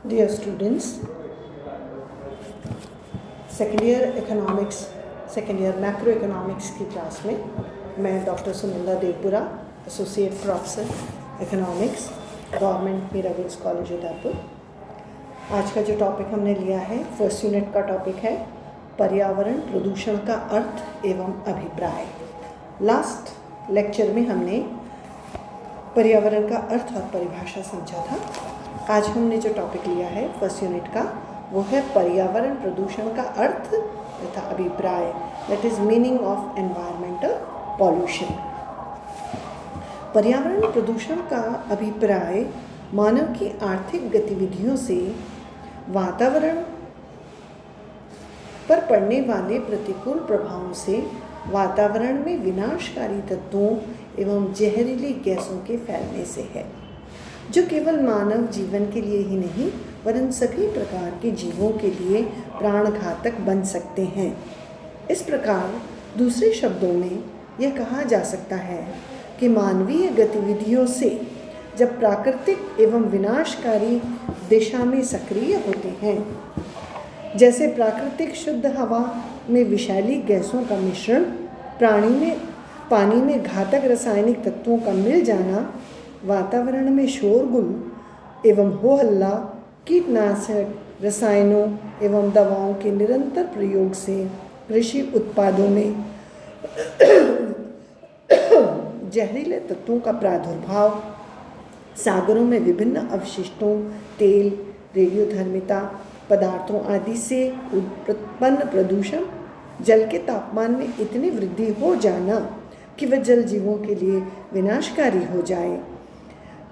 Dear students, second year economics, second year macro economics की class में मैं doctor Sunanda Devpura, associate professor economics, government Miraganj college Udaipur. आज का जो टॉपिक हमने लिया है, फर्स्ट यूनिट का टॉपिक है पर्यावरण प्रदूषण का अर्थ एवं अभिप्राय। लास्ट लेक्चर में हमने पर्यावरण का अर्थ और परिभाषा समझा था। आज हमने जो टॉपिक लिया है फर्स्ट यूनिट का, वो है पर्यावरण प्रदूषण का अर्थ तथा अभिप्राय, that is meaning of environmental pollution. पर्यावरण प्रदूषण का अभिप्राय मानव की आर्थिक गतिविधियों से वातावरण पर पड़ने वाले प्रतिकूल प्रभावों से वातावरण में विनाशकारी तत्वों एवं जहरीली गैसों के फैलने से है, जो केवल मानव जीवन के लिए ही नहीं वरन सभी प्रकार के जीवों के लिए प्राणघातक बन सकते हैं। इस प्रकार दूसरे शब्दों में यह कहा जा सकता है कि मानवीय गतिविधियों से जब प्राकृतिक एवं विनाशकारी दिशा में सक्रिय होते हैं, जैसे प्राकृतिक शुद्ध हवा में विषैली गैसों का मिश्रण, पानी में घातक रासायनिक तत्वों का मिल जाना, वातावरण में शोरगुल एवं हो हल्ला, कीटनाशक रसायनों एवं दवाओं के निरंतर प्रयोग से कृषि उत्पादों में जहरीले तत्वों का प्रादुर्भाव, सागरों में विभिन्न अवशिष्टों, तेल, रेडियोधर्मिता पदार्थों आदि से उत्पन्न प्रदूषण, जल के तापमान में इतनी वृद्धि हो जाना कि वह जल जीवों के लिए विनाशकारी हो जाए,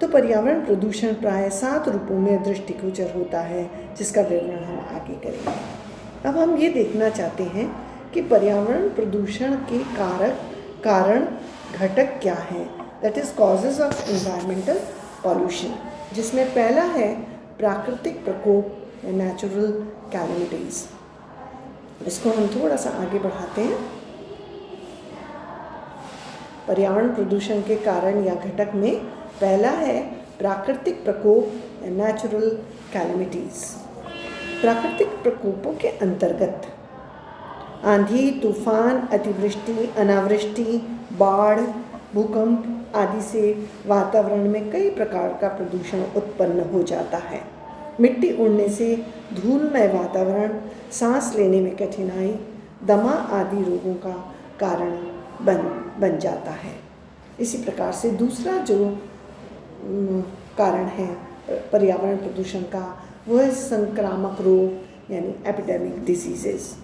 तो पर्यावरण प्रदूषण प्राय 7 रूपों में दृष्टिगोचर होता है, जिसका विवरण हम आगे करेंगे। अब हम ये देखना चाहते हैं कि पर्यावरण प्रदूषण के कारण घटक क्या हैं, that is causes of environmental pollution, जिसमें पहला है प्राकृतिक प्रकोप, नेचुरल कैलेमिटीज। इसको हम थोड़ा सा आगे बढ़ाते हैं। पर्यावरण प्रदूषण के कारण या घटक में पहला है प्राकृतिक प्रकोप, नेचुरल कैलेमिटीज। प्राकृतिक प्रकोपों के अंतर्गत आंधी, तूफान, अतिवृष्टि, अनावृष्टि, बाढ़, भूकंप आदि से वातावरण में कई प्रकार का प्रदूषण उत्पन्न हो जाता है। मिट्टी उड़ने से धूलमय वातावरण सांस लेने में कठिनाई, दमा आदि रोगों का कारण बन जाता है। इसी प्रकार से दूसरा जो कारण है पर्यावरण प्रदूषण का, वो है संक्रामक रोग यानी एपिडेमिक डिजीजेस।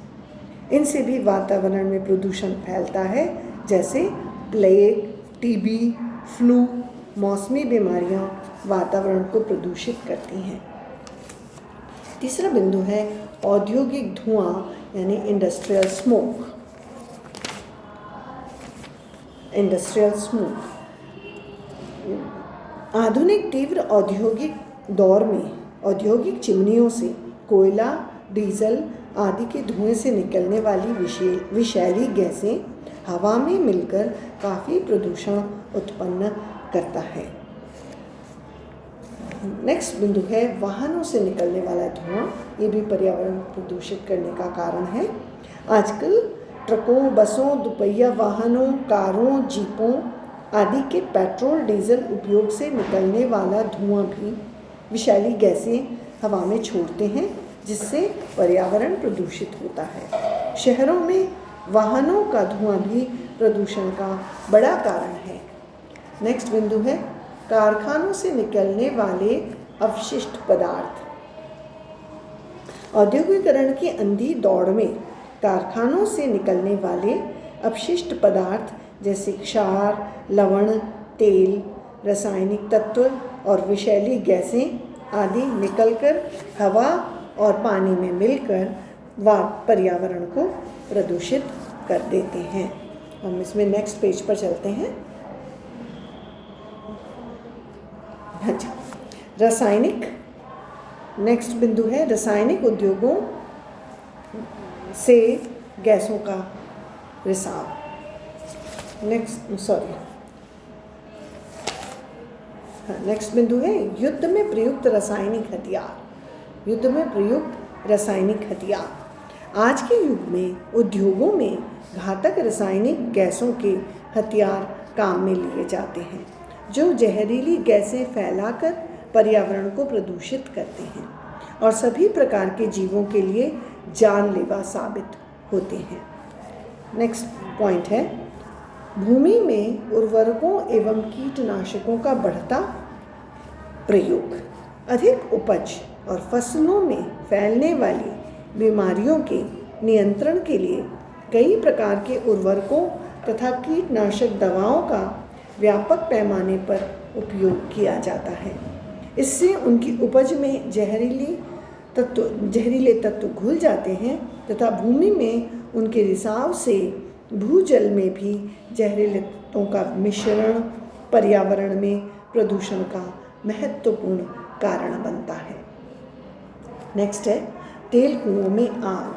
इनसे भी वातावरण में प्रदूषण फैलता है, जैसे प्लेग, टीबी, फ्लू, मौसमी बीमारियां वातावरण को प्रदूषित करती हैं। तीसरा बिंदु है औद्योगिक धुआं यानी इंडस्ट्रियल स्मोक। आधुनिक तीव्र औद्योगिक दौर में औद्योगिक चिमनियों से कोयला, डीजल आदि के धुएं से निकलने वाली विषैली गैसें हवा में मिलकर काफ़ी प्रदूषण उत्पन्न करता है। नेक्स्ट बिंदु है वाहनों से निकलने वाला धुआं। ये भी पर्यावरण प्रदूषित करने का कारण है। आजकल ट्रकों, बसों, दुपहिया वाहनों, कारों, जीपों आदि के पेट्रोल डीजल उपयोग से निकलने वाला धुआं भी विषैली गैसें हवा में छोड़ते हैं, जिससे पर्यावरण प्रदूषित होता है। शहरों में वाहनों का धुआं भी प्रदूषण का बड़ा कारण है। नेक्स्ट बिंदु है कारखानों से निकलने वाले अवशिष्ट पदार्थ। औद्योगिकरण की अंधी दौड़ में कारखानों से निकलने वाले अपशिष्ट पदार्थ जैसे क्षार, लवण, तेल, रासायनिक तत्व और विषैली गैसें आदि निकलकर हवा और पानी में मिलकर पर्यावरण को प्रदूषित कर देते हैं। हम इसमें नेक्स्ट पेज पर चलते हैं। अच्छा, रासायनिक, नेक्स्ट बिंदु है रासायनिक उद्योगों से गैसों का रिसाव। नेक्स्ट बिंदु है युद्ध में प्रयुक्त रासायनिक हथियार। युद्ध में प्रयुक्त रासायनिक हथियार। आज के युग में उद्योगों में घातक रासायनिक गैसों के हथियार काम में लिए जाते हैं, जो जहरीली गैसें फैलाकर पर्यावरण को प्रदूषित करते हैं और सभी प्रकार के जीवों के लिए जानलेवा साबित होते हैं। नेक्स्ट पॉइंट है, भूमि में उर्वरकों एवं कीटनाशकों का बढ़ता प्रयोग। अधिक उपज और फसलों में फैलने वाली बीमारियों के नियंत्रण के लिए कई प्रकार के उर्वरकों तथा कीटनाशक दवाओं का व्यापक पैमाने पर उपयोग किया जाता है। इससे उनकी उपज में जहरीले तत्व घुल जाते हैं तथा भूमि में उनके रिसाव से भूजल में भी जहरीले तत्वों का मिश्रण पर्यावरण में प्रदूषण का महत्वपूर्ण कारण बनता है। नेक्स्ट है, तेल कुओं में आग।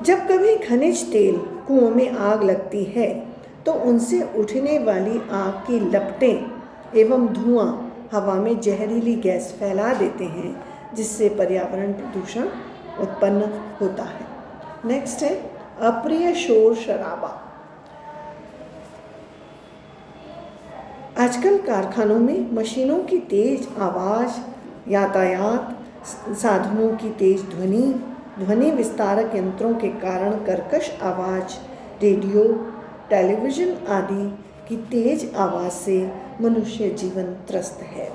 जब कभी खनिज तेल कुओं में आग लगती है तो उनसे उठने वाली आग की लपटें एवं धुआं हवा में जहरीली गैस फैला देते हैं, जिससे पर्यावरण प्रदूषण उत्पन्न होता है। नेक्स्ट है, अप्रिय शोर शराबा। आजकल कारखानों में मशीनों की तेज आवाज़, यातायात साधनों की तेज ध्वनि विस्तारक यंत्रों के कारण कर्कश आवाज़, रेडियो, टेलीविज़न आदि की तेज आवाज़ से मनुष्य जीवन त्रस्त है।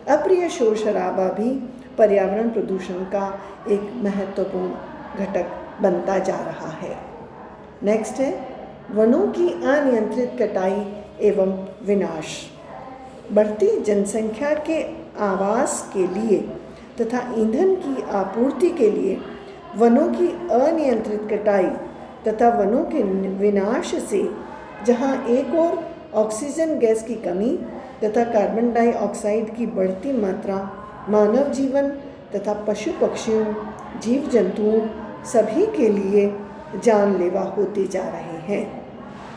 अप्रिय शोर शराबा भी पर्यावरण प्रदूषण का एक महत्वपूर्ण घटक बनता जा रहा है। नेक्स्ट है, वनों की अनियंत्रित कटाई एवं विनाश। बढ़ती जनसंख्या के आवास के लिए तथा ईंधन की आपूर्ति के लिए वनों की अनियंत्रित कटाई तथा वनों के विनाश से जहां एक ओर ऑक्सीजन गैस की कमी तथा कार्बन डाइऑक्साइड की बढ़ती मात्रा मानव जीवन तथा पशु पक्षियों, जीव जंतुओं सभी के लिए जानलेवा होते जा रहे हैं।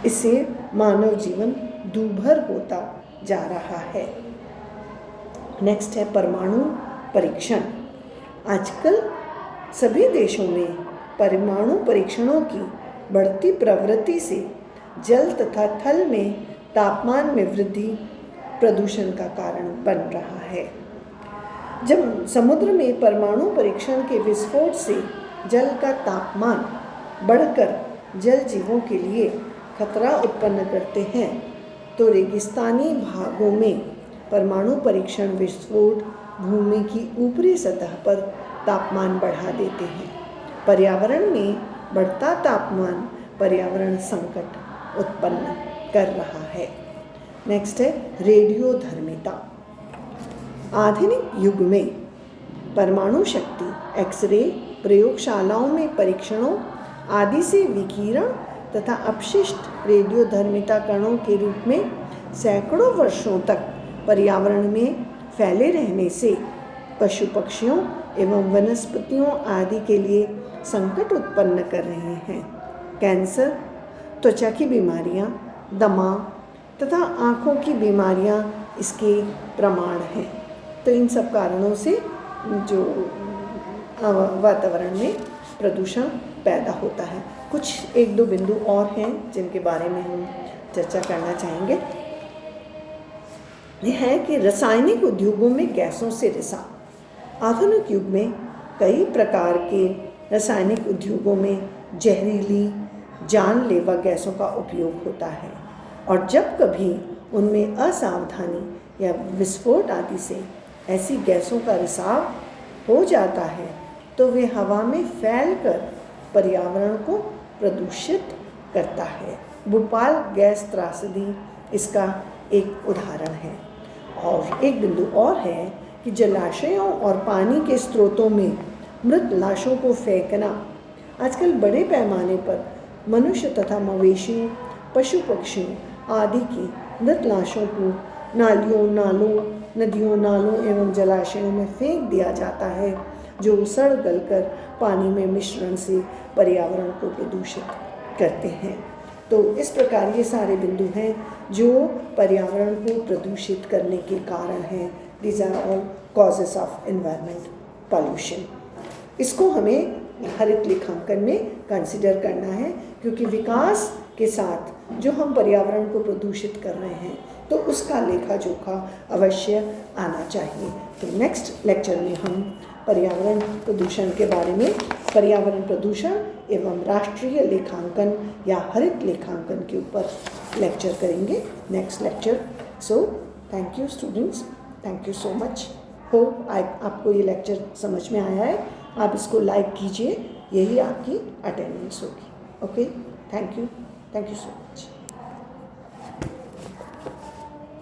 इससे मानव जीवन दूभर होता जा रहा है। नेक्स्ट है, परमाणु परीक्षण। आजकल सभी देशों में परमाणु परीक्षणों की बढ़ती प्रवृत्ति से जल तथा थल में तापमान में वृद्धि प्रदूषण का कारण बन रहा है। जब समुद्र में परमाणु परीक्षण के विस्फोट से जल का तापमान बढ़कर जल जीवों के लिए खतरा उत्पन्न करते हैं, तो रेगिस्तानी भागों में परमाणु परीक्षण विस्फोट भूमि की ऊपरी सतह पर तापमान बढ़ा देते हैं। पर्यावरण में बढ़ता तापमान पर्यावरण संकट उत्पन्न कर रहा है। नेक्स्ट है, रेडियोधर्मिता। आधुनिक युग में परमाणु शक्ति, एक्सरे, प्रयोगशालाओं में परीक्षणों आदि से विकिरण तथा अपशिष्ट रेडियोधर्मिता कणों के रूप में सैकड़ों वर्षों तक पर्यावरण में फैले रहने से पशु पक्षियों एवं वनस्पतियों आदि के लिए संकट उत्पन्न कर रहे हैं। कैंसर, त्वचा की बीमारियां, दमा तथा आँखों की बीमारियां इसके प्रमाण हैं। तो इन सब कारणों से जो वातावरण में प्रदूषण पैदा होता है। कुछ एक दो बिंदु और हैं जिनके बारे में हम चर्चा करना चाहेंगे। यह है कि रासायनिक उद्योगों में गैसों से रिसाव। आधुनिक युग में कई प्रकार के रासायनिक उद्योगों में जहरीली जानलेवा गैसों का उपयोग होता है और जब कभी उनमें असावधानी या विस्फोट आदि से ऐसी गैसों का रिसाव हो जाता है तो वे हवा में फैलकर पर्यावरण को प्रदूषित करता है। भोपाल गैस त्रासदी इसका एक उदाहरण है। और एक बिंदु और है कि जलाशयों और पानी के स्रोतों में मृत लाशों को फेंकना आजकल बड़े पैमाने पर मनुष्य तथा मवेशियों, पशु पक्षियों आदि की मृत लाशों को नदियों, नालों एवं जलाशयों में फेंक दिया जाता है, जो सड़ गलकर पानी में मिश्रण से पर्यावरण को प्रदूषित करते हैं। तो इस प्रकार ये सारे बिंदु हैं जो पर्यावरण को प्रदूषित करने के कारण हैं। These are all causes of environment pollution. इसको हमें हरित लेखांकन में कंसिडर करना है, क्योंकि विकास के साथ जो हम पर्यावरण को प्रदूषित कर रहे हैं तो उसका लेखा जोखा अवश्य आना चाहिए। तो नेक्स्ट लेक्चर में हम पर्यावरण प्रदूषण के बारे में, पर्यावरण प्रदूषण एवं राष्ट्रीय लेखांकन या हरित लेखांकन के ऊपर लेक्चर करेंगे, next lecture. So thank you students, thank you so much. Hope आपको ये लेक्चर समझ में आया है। आप इसको लाइक कीजिए, यही आपकी अटेंडेंस होगी। Okay, thank you so much.